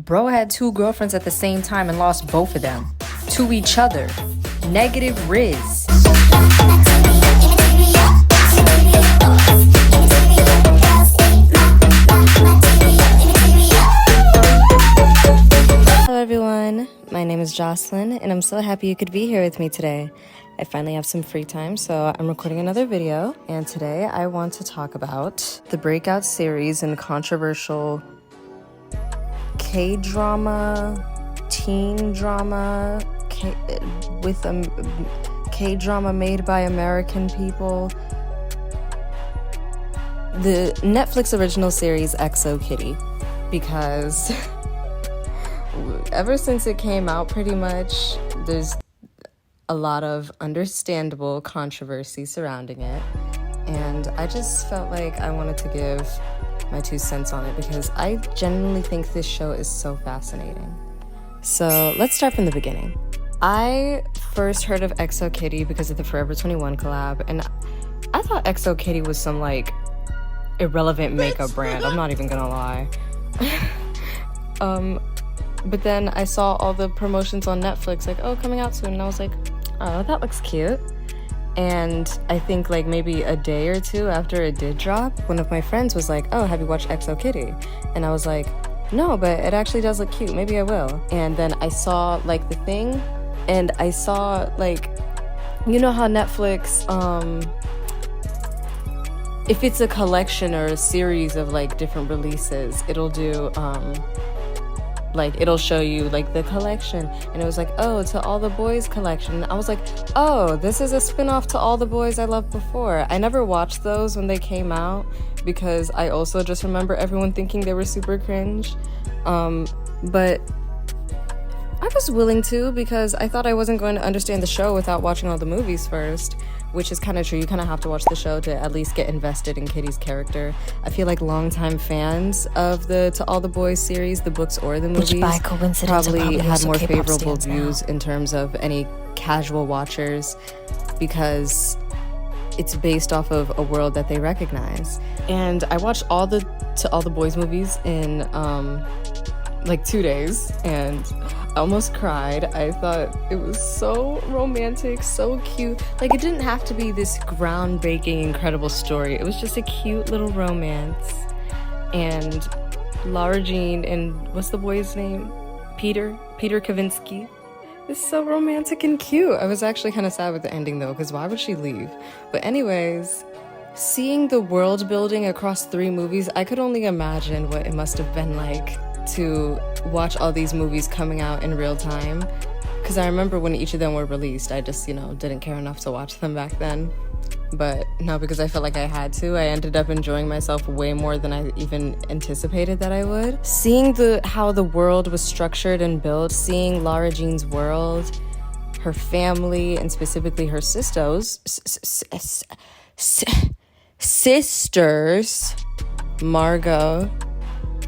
Bro had two girlfriends at the same time and lost both of them. To each other. Negative Riz. Hello everyone, my name is Jocelyn and I'm so happy you could be here with me today. I finally have some free time, so I'm recording another video, and today I want to talk about the breakout series and controversial K-drama, teen drama, K-drama made by American people. The Netflix original series XO Kitty, because ever since it came out, pretty much, there's a lot of understandable controversy surrounding it, and I just felt like I wanted to give my 2 cents on it because I genuinely think this show is so fascinating. So let's start from the beginning. I first heard of XO Kitty because of the Forever 21 collab, and I thought XO Kitty was some like irrelevant makeup brand, I'm not even gonna lie. But then I saw all the promotions on Netflix, like, oh, coming out soon, and I was like, oh, that looks cute. And I think like maybe a day or two after it did drop, one of my friends was like, oh, have you watched XO Kitty? And I was like, no, but it actually does look cute, maybe I will. And then I saw like the thing, and I saw like, you know how Netflix, if it's a collection or a series of like different releases, it'll do, like it'll show you like the collection, and it was like, oh, to All the Boys collection. I was like, oh, this is a spin-off to All the Boys I loved before. I never watched those when they came out because I also just remember everyone thinking they were super cringe, but I was willing to because I thought I wasn't going to understand the show without watching all the movies first, which is kind of true. You kind of have to watch the show to at least get invested in Kitty's character. I feel like longtime fans of the To All the Boys series, the books or the movies, probably had more favorable views in terms of any casual watchers because it's based off of a world that they recognize. And I watched all the To All the Boys movies in like 2 days, and I almost cried. I thought it was so romantic, so cute. Like, it didn't have to be this groundbreaking, incredible story. It was just a cute little romance. And Lara Jean and what's the boy's name? Peter Kavinsky. It's so romantic and cute. I was actually kind of sad with the ending though, because why would she leave? But anyways, seeing the world building across 3 movies, I could only imagine what it must have been like to watch all these movies coming out in real time, because I remember when each of them were released, I just, didn't care enough to watch them back then. But now, because I felt like I had to, I ended up enjoying myself way more than I even anticipated that I would. Seeing how the world was structured and built, seeing Lara Jean's world, her family, and specifically her sisters, Margot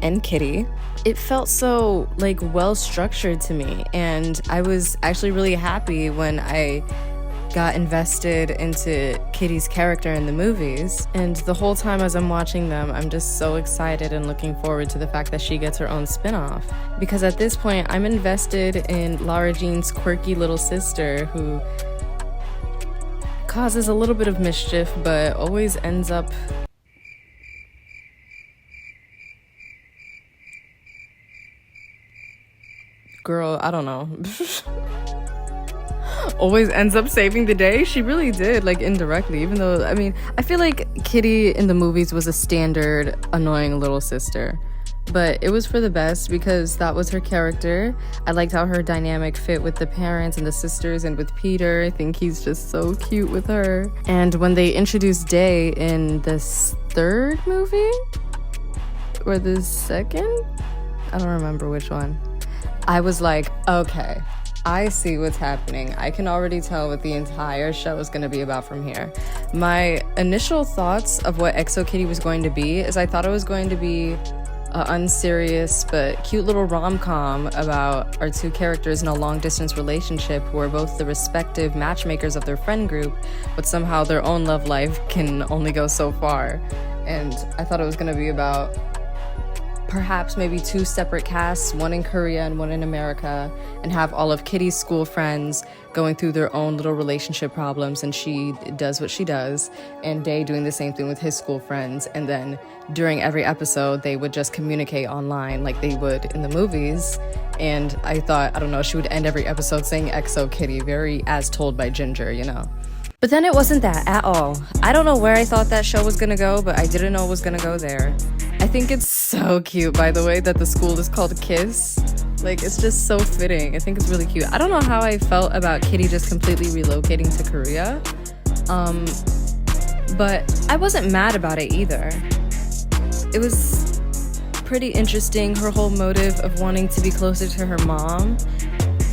and Kitty, it felt so like well structured to me, and I was actually really happy when I got invested into Kitty's character in the movies. And the whole time as I'm watching them, I'm just so excited and looking forward to the fact that she gets her own spin-off, because at this point I'm invested in Lara Jean's quirky little sister who causes a little bit of mischief but always ends up girl, I don't know. Always ends up saving the day. She really did, like, indirectly, even though, I mean, I feel like Kitty in the movies was a standard annoying little sister, but it was for the best because that was her character. I liked how her dynamic fit with the parents and the sisters and with Peter. I think he's just so cute with her. And when they introduced Day in this 3rd movie or the 2nd, I don't remember which one, I was like, okay, I see what's happening. I can already tell what the entire show is going to be about from here. My initial thoughts of what XO Kitty was going to be is I thought it was going to be an unserious but cute little rom-com about our 2 characters in a long-distance relationship who are both the respective matchmakers of their friend group, but somehow their own love life can only go so far. And I thought it was going to be about perhaps maybe 2 separate casts, one in Korea and one in America, and have all of Kitty's school friends going through their own little relationship problems, and she does what she does, and Dae doing the same thing with his school friends. And then during every episode, they would just communicate online like they would in the movies. And I thought, I don't know, she would end every episode saying XO Kitty, very as told by Ginger, you know. But then it wasn't that at all. I don't know where I thought that show was gonna go, but I didn't know it was gonna go there. I think it's so cute, by the way, that the school is called Kiss. Like, it's just so fitting. I think it's really cute. I don't know how I felt about Kitty just completely relocating to Korea. But I wasn't mad about it either. It was pretty interesting, her whole motive of wanting to be closer to her mom.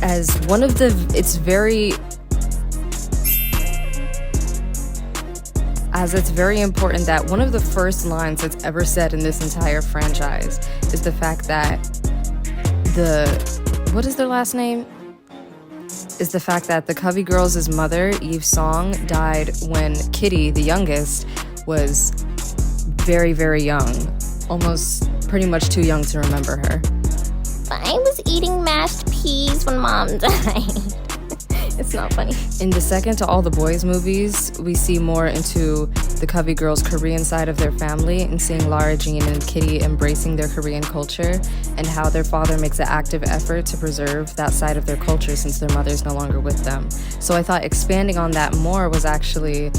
As one of the, it's very important that one of the first lines that's ever said in this entire franchise is the fact that what is their last name? Is the fact that the Covey Girls' mother, Eve Song, died when Kitty, the youngest, was very, very young. Almost pretty much too young to remember her. I was eating mashed peas when Mom died. It's not funny. In the second To All the Boys movies, we see more into the Covey Girls' Korean side of their family and seeing Lara Jean and Kitty embracing their Korean culture and how their father makes an active effort to preserve that side of their culture since their mother's no longer with them. So I thought expanding on that more was actually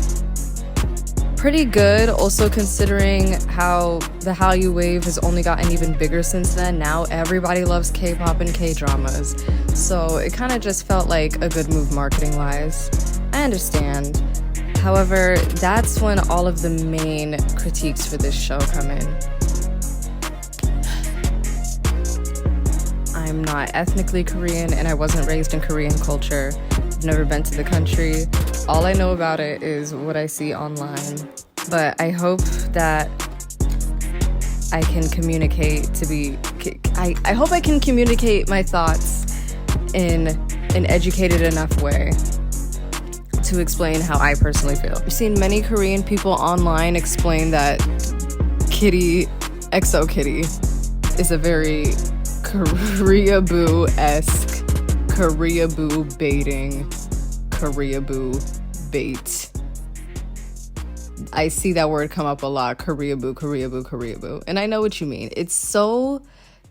pretty good, also considering how the Hallyu wave has only gotten even bigger since then. Now everybody loves K-pop and K-dramas. So it kind of just felt like a good move marketing-wise. I understand. However, that's when all of the main critiques for this show come in. I'm not ethnically Korean and I wasn't raised in Korean culture. I've never been to the country. All I know about it is what I see online. But I hope that I can communicate I hope I can communicate my thoughts in an educated enough way to explain how I personally feel. I've seen many Korean people online explain that Kitty, XO Kitty, is a very koreaboo-esque, koreaboo baiting, koreaboo bait. I see that word come up a lot, koreaboo, koreaboo, koreaboo. And I know what you mean.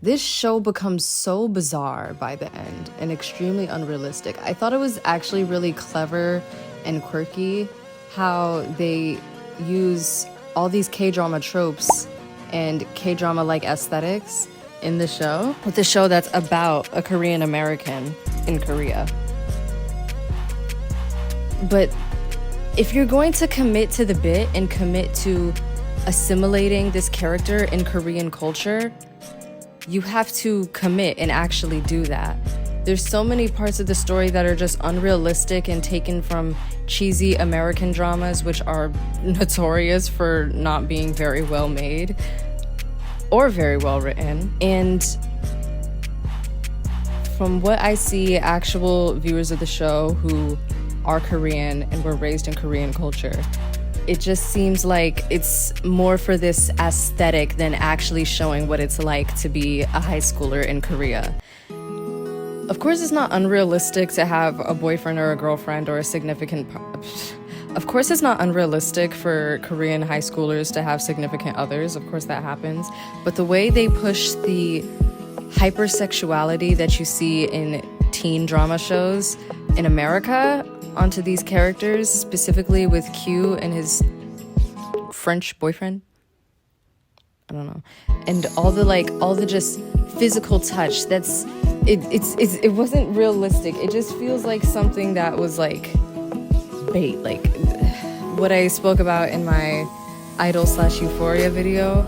This show becomes so bizarre by the end and extremely unrealistic. I thought it was actually really clever and quirky how they use all these K-drama tropes and K-drama-like aesthetics in the show, with a show that's about a Korean American in Korea. But if you're going to commit to the bit and commit to assimilating this character in Korean culture, you have to commit and actually do that. There's so many parts of the story that are just unrealistic and taken from cheesy American dramas, which are notorious for not being very well made or very well written. And from what I see, actual viewers of the show who are Korean and were raised in Korean culture, it just seems like it's more for this aesthetic than actually showing what it's like to be a high schooler in Korea. Of course, it's not unrealistic to have a boyfriend or a girlfriend or a significant... Of course, it's not unrealistic for Korean high schoolers to have significant others. Of course, that happens. But the way they push the hypersexuality that you see in teen drama shows in America onto these characters, specifically with Q and his French boyfriend, I don't know, and all the just physical touch, it wasn't realistic. It just feels like something that was like bait, like what I spoke about in my Idol/Euphoria video.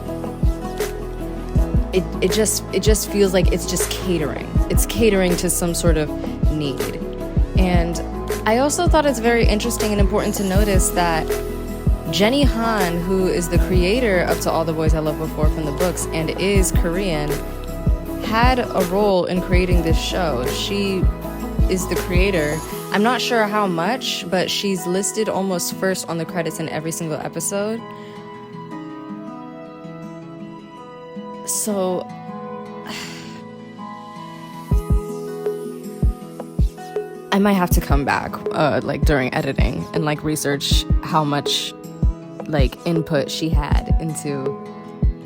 It just feels like it's just catering. It's catering to some sort of need. And I also thought it's very interesting and important to notice that Jenny Han, who is the creator of To All the Boys I Loved Before from the books and is Korean, had a role in creating this show. She is the creator. I'm not sure how much, but she's listed almost first on the credits in every single episode. So I might have to come back like during editing and like research how much like input she had into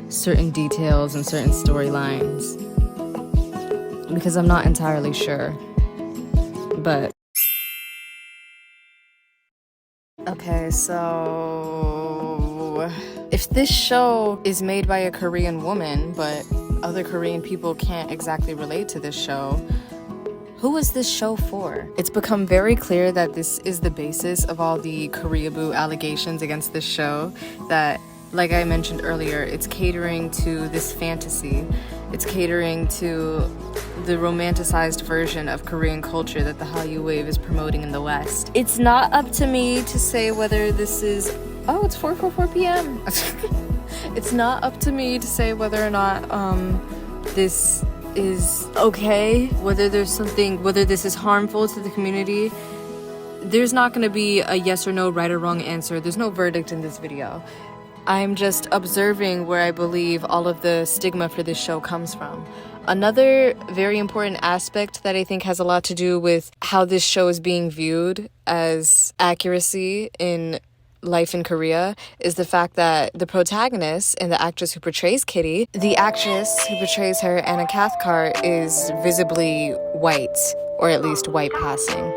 certain details and certain storylines, because I'm not entirely sure. But okay, so if this show is made by a Korean woman, but other Korean people can't exactly relate to this show, who is this show for? It's become very clear that this is the basis of all the koreaboo allegations against this show, that, like I mentioned earlier, it's catering to this fantasy. It's catering to the romanticized version of Korean culture that the Hallyu wave is promoting in the West. It's not up to me to say whether this is... Oh, it's 4:44 p.m. It's not up to me to say whether or not this is okay, whether this is harmful to the community. There's not going to be a yes or no, right or wrong answer. There's no verdict in this video. I'm just observing where I believe all of the stigma for this show comes from. Another very important aspect that I think has a lot to do with how this show is being viewed as accuracy in life in Korea is the fact that the protagonist and the actress who portrays Kitty, the actress who portrays her, Anna Cathcart, is visibly white, or at least white passing.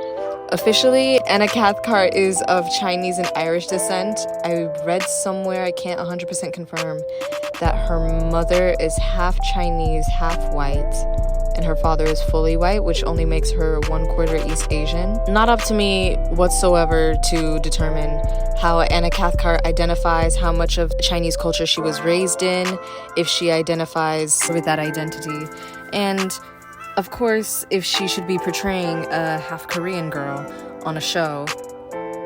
Officially, Anna Cathcart is of Chinese and Irish descent. I read somewhere, I can't 100% confirm, that her mother is half Chinese, half white, and her father is fully white, which only makes her 1/4 East Asian. Not up to me whatsoever to determine how Anna Cathcart identifies, how much of Chinese culture she was raised in, if she identifies with that identity, and of course, if she should be portraying a half Korean girl on a show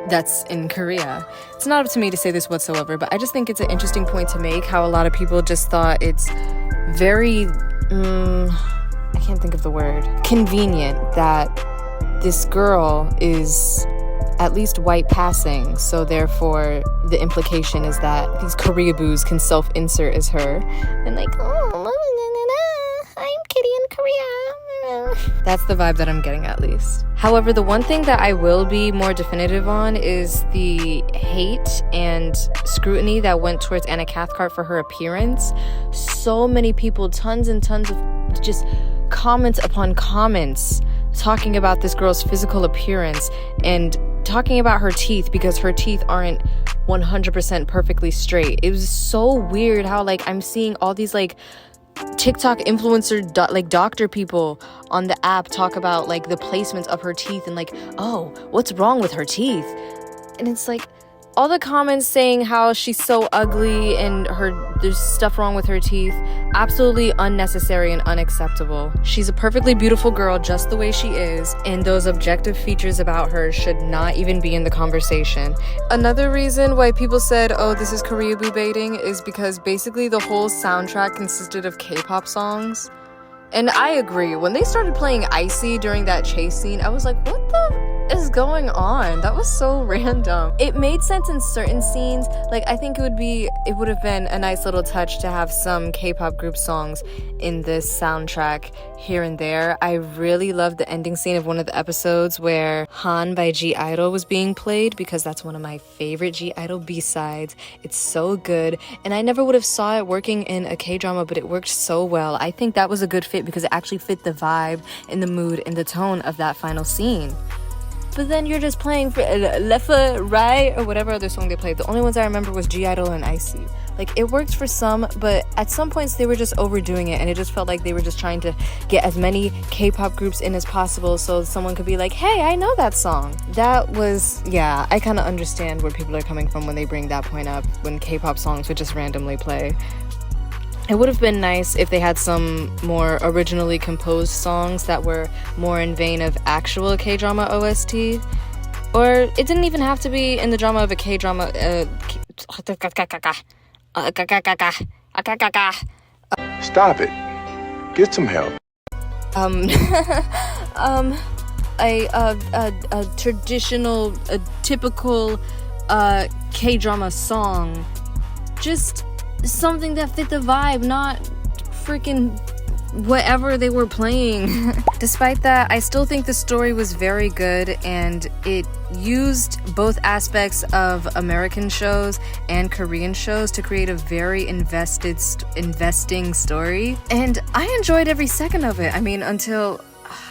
that's in Korea. It's not up to me to say this whatsoever, but I just think it's an interesting point to make, how a lot of people just thought it's very, I can't think of the word, convenient that this girl is at least white passing, so therefore the implication is that these koreaboos can self-insert as her and like, oh, I'm Kitty in Korea. That's the vibe that I'm getting, at least. However, the one thing that I will be more definitive on is the hate and scrutiny that went towards Anna Cathcart for her appearance. So many people, tons and tons of just comments upon comments talking about this girl's physical appearance and talking about her teeth, because her teeth aren't 100% perfectly straight. It was so weird how, like, I'm seeing all these, like, TikTok influencer doctor people on the app talk about like the placements of her teeth and like, oh, what's wrong with her teeth? And it's like all the comments saying how she's so ugly and there's stuff wrong with her teeth, absolutely unnecessary and unacceptable. She's a perfectly beautiful girl just the way she is, and those objective features about her should not even be in the conversation. Another reason why people said, oh, this is koreaboo baiting, is because basically the whole soundtrack consisted of K-pop songs. And I agree, when they started playing Icy during that chase scene, I was like, what the is going on? That was so random. It made sense in certain scenes. Like, I think it would have been a nice little touch to have some K-pop group songs in this soundtrack here and there. I really loved the ending scene of one of the episodes where Han by G-Idol was being played, because that's one of my favorite G-Idol B-sides. It's so good, and I never would have saw it working in a K-drama, but it worked so well. I think that was a good fit because it actually fit the vibe and the mood and the tone of that final scene. But then you're just playing for left foot, right, or whatever other song they played. The only ones I remember was G-Idol and Icy. Like, it worked for some, but at some points they were just overdoing it, and it just felt like they were just trying to get as many K-pop groups in as possible so someone could be like, hey, I know that song. That was, yeah, I kind of understand where people are coming from when they bring that point up, when K-pop songs would just randomly play. It would have been nice if they had some more originally composed songs that were more in vein of actual K-drama OST. Or it didn't even have to be in the drama of a K-drama. Stop it. Get some help. A traditional, a typical K-drama song. Just something that fit the vibe, not freaking whatever they were playing. Despite that, I still think the story was very good, and it used both aspects of American shows and Korean shows to create a very investing story, and I enjoyed every second of it. I mean, until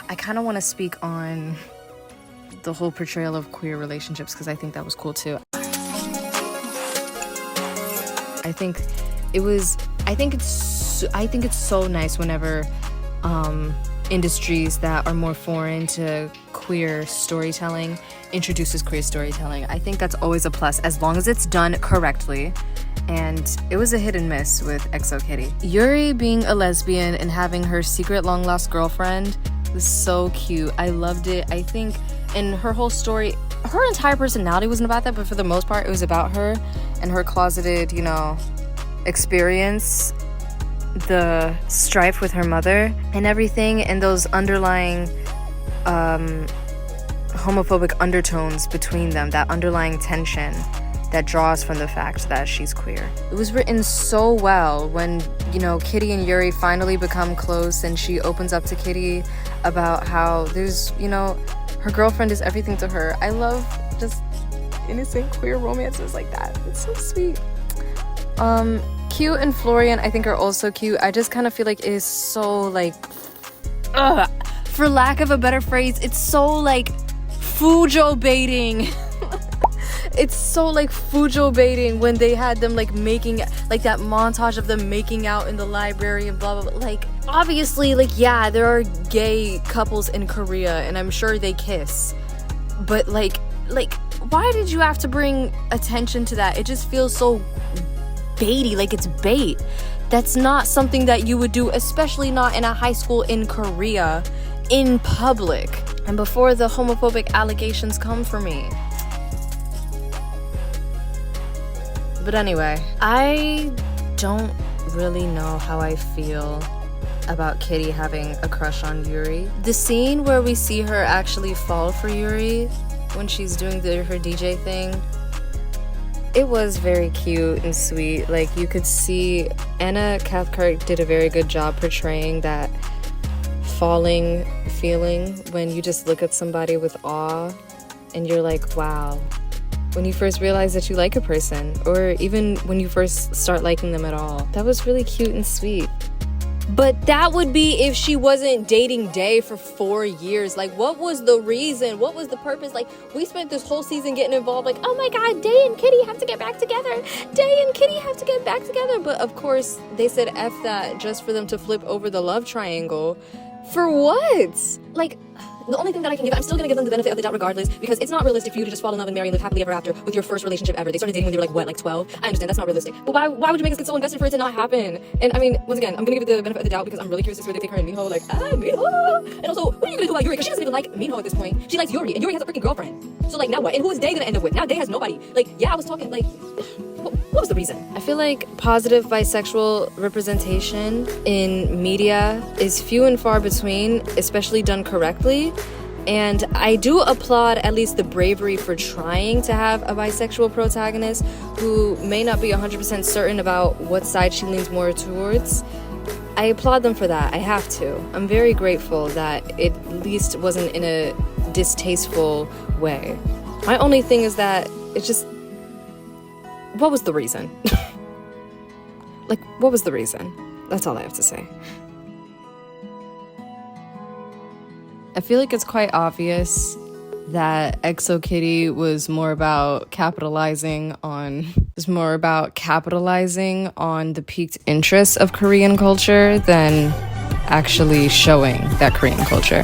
I kind of want to speak on the whole portrayal of queer relationships, because I think that was cool too. I think it's so nice whenever industries that are more foreign to queer storytelling introduces queer storytelling. I think that's always a plus, as long as it's done correctly. And it was a hit and miss with XO Kitty. Yuri being a lesbian and having her secret long lost girlfriend was so cute. I loved it. I think in her whole story, her entire personality wasn't about that, but for the most part, it was about her and her closeted, experience, the strife with her mother and everything, and those underlying homophobic undertones between them, that underlying tension that draws from the fact that she's queer. It was written so well when, Kitty and Yuri finally become close, and she opens up to Kitty about how there's, her girlfriend is everything to her. I love just innocent queer romances like that. It's so sweet. Cute and Florian, I think, are also cute. I just kind of feel like it is so, for lack of a better phrase, it's so, Fujo baiting. It's so, Fujo baiting when they had them, making, that montage of them making out in the library and blah, blah, blah. Obviously, yeah, there are gay couples in Korea, and I'm sure they kiss. But, why did you have to bring attention to that? It just feels so baity, it's bait. That's not something that you would do, especially not in a high school in Korea, in public, and before the homophobic allegations come for me. But anyway, I don't really know how I feel about Kitty having a crush on Yuri. The scene where we see her actually fall for Yuri when she's doing her DJ thing, it was very cute and sweet. You could see Anna Cathcart did a very good job portraying that falling feeling when you just look at somebody with awe and you're like, wow. When you first realize that you like a person, or even when you first start liking them at all. That was really cute and sweet. But that would be if she wasn't dating Dae for 4 years. What was the reason? What was the purpose? We spent this whole season getting involved, oh my god, Dae and Kitty have to get back together. Dae and Kitty have to get back together. But of course, they said F that just for them to flip over the love triangle. For what? The only thing that I can give, I'm still gonna give them the benefit of the doubt regardless, because it's not realistic for you to just fall in love and marry and live happily ever after with your first relationship ever. They started dating when they were 12? I understand, that's not realistic. But why would you make us get so invested for it to not happen? And I mean, once again, I'm gonna give it the benefit of the doubt because I'm really curious to see where they take her and Minho. Minho! And also, what are you gonna do about Yuri? Because she doesn't even like Minho at this point. She likes Yuri, and Yuri has a freaking girlfriend. So now what? And who is Dae gonna end up with? Now Dae has nobody. Yeah, I was talking, what was the reason? I feel like positive bisexual representation in media is few and far between, especially done correctly. And I do applaud at least the bravery for trying to have a bisexual protagonist who may not be 100% certain about what side she leans more towards. I applaud them for that. I have to. I'm very grateful that it at least wasn't in a distasteful way. My only thing is that it's just... what was the reason? What was the reason? That's all I have to say. I feel like it's quite obvious that XO Kitty was more about capitalizing on the piqued interest of Korean culture than actually showing that Korean culture.